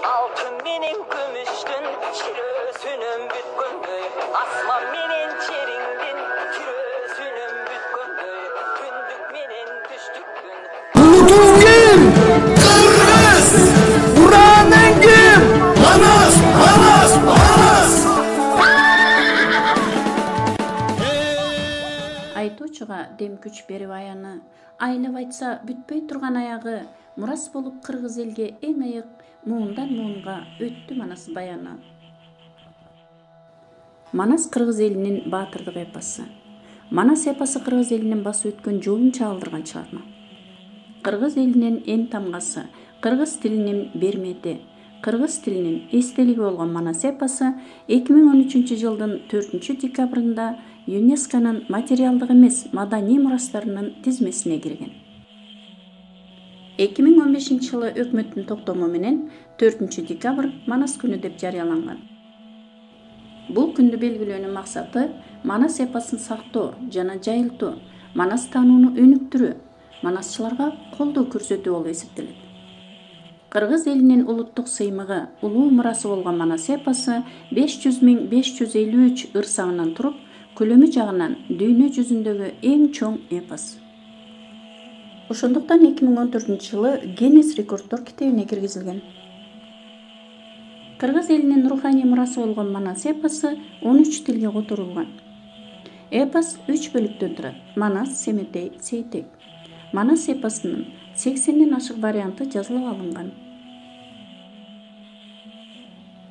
Altın menen gümüştün çirösünüm bütkündöy. Asman menen çeringdin kirösünüm bütkündöy. Gündük menen düştüktün. Ulutun kim? Kırgız! Buranın kim? Manas! Manas! Manas! Айтуучуга дем күч берип аяны, айлап айтса бүтпөй турган аягы, мурас болуп кыргыз элге эң айык муундан муунга өттү Манас баяны. Манас кыргыз элинин баатырдык эпосы. Манас эпосы кыргыз элинин басып өткөн жолун чагылдырган чыгарма. Кыргыз элинин эң тамгасы, кыргыз тилинин бермети, кыргыз тилинин эстелиги болгон Манас эпосы 2013 жылдын 4 декабрында ЮНЕСКОнун материалдык эмес маданий мурастарынын тизмесине кирген. 2015 жылы өкмөттүн токтому менен 4 декабрь Манас күнү деп жарыяланган. Бул күндү белгилөөнүн максаты Манас эпосын сактоо жана жайылтуу, Манас таанууну өнүктүрүү, манасчыларга колдоо көрсөтүү болуп эсептелет. Кыргыз элинин улуттук сыймыгы, улуу мурасы болгон Манас эпосы 500.553 ыр санынан туруп, көлөмү жагынан дүйнө жүзүндөгү эң чоң эпос. Ошондуктан 2014 жылы Гиннес рекорддор китебине киргизилген. Кыргыз элинин руханий мурасы болгон Манас эпосы 13 тилге которулган. Эпос 3 бөлүктөн турат. Манас, Семетей, Сейтек. Манас эпосунун 80ден ашык варианты жазылып алынган.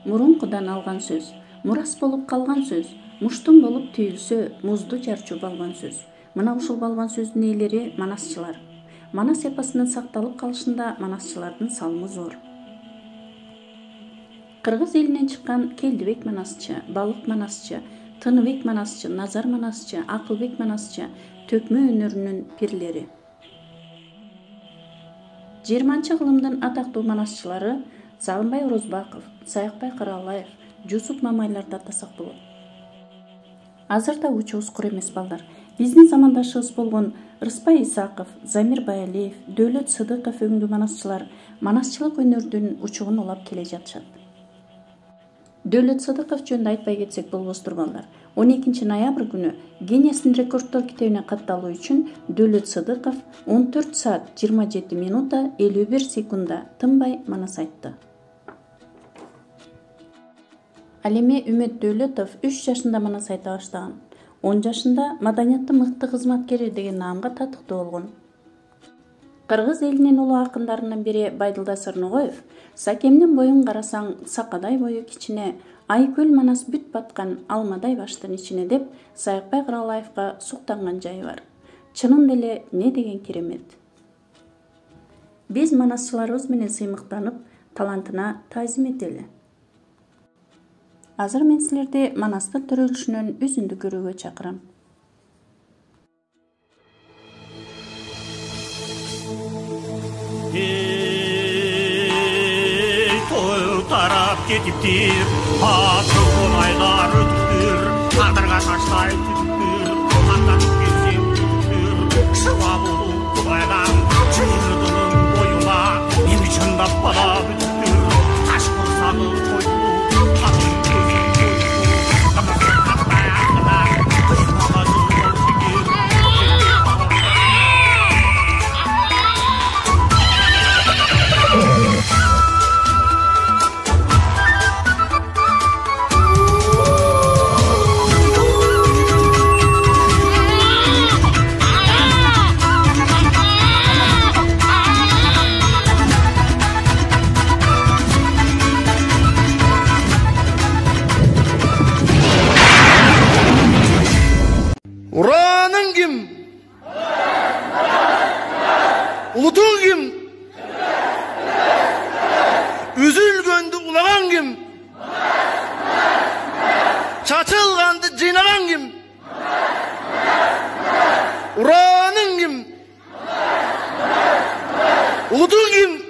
Мурункудан алган сөз, мурас болуп калган сөз, муштун болуп түйүлсө, музду жарчу балган сөз. Мына ушул балган сөздүн ээлери манасчылар. Манас эпосунун сакталып калышында манасчылардын салымы зор. Кыргыз элинен чыккан Келдибек Манасчы, Балык Манасчы, Тыныбек Манасчы, Назар Манасчы, Акылбек Манасчы төкмө өнөрүнүн пирлери. 20 кылымдын атактуу манасчылары Сагынбай Орозбаков, Саякбай Каралаев, Жусуп Мамайларды атасак болот. Азырда учубуз кур эмес балдар. Биздин замандашыбыз болгон Рыспай Исаков, Замир Баялиев, Дөөлөт Сыдыков өңдүү манасчылар манасчылык өнөрдүн учугун улап келе жатышат. Дөөлөт Сыдыков жөнүндө айтпай кетсек болбостур балдар. 12 ноябрь күнү Гиннестин рекорддор китебине катталуу үчүн Дөөлөт Сыдыков 14 саат 27 минута 51 секунда тынбай манас айтты. Ал эми Үмөт Дөөлөтов 3 жашында манас айта баштаган. 10 жашында маданияттын мыкты кызматкери деген наамга татыктуу болгон. Кыргыз элинин улуу акындарынын бири Байдылда Сырногоев «Сакемдин боюн карасаң, сакадай бою кичине, айкөл манас бүт баткан алмадай баштын ичине» деп Саякбай Каралаевга суктанган жайы бар. Чынын деле не деген керемет. Биз манасчыларыбыз менен сыймыктанып, талантына таазим этели. Азыр мен силерди Манастын төрөлүшүнөн үзүндү көрүүгө чакырам. Тарап кетиптир, атылган айлар өтүптүр, тагдырга таштай түтүптүр, каттанып кетсең түтүптүр, шыба болуп тубайдан, чыйырдын боюна, эми чындап бала бүтүптүр, таш курсаны коюлуп, Uranın kim? Ulutun kim? Üzülgöndü ulagan kim? Çatılgandı cinagan kim? Uranın kim? Ulutun kim?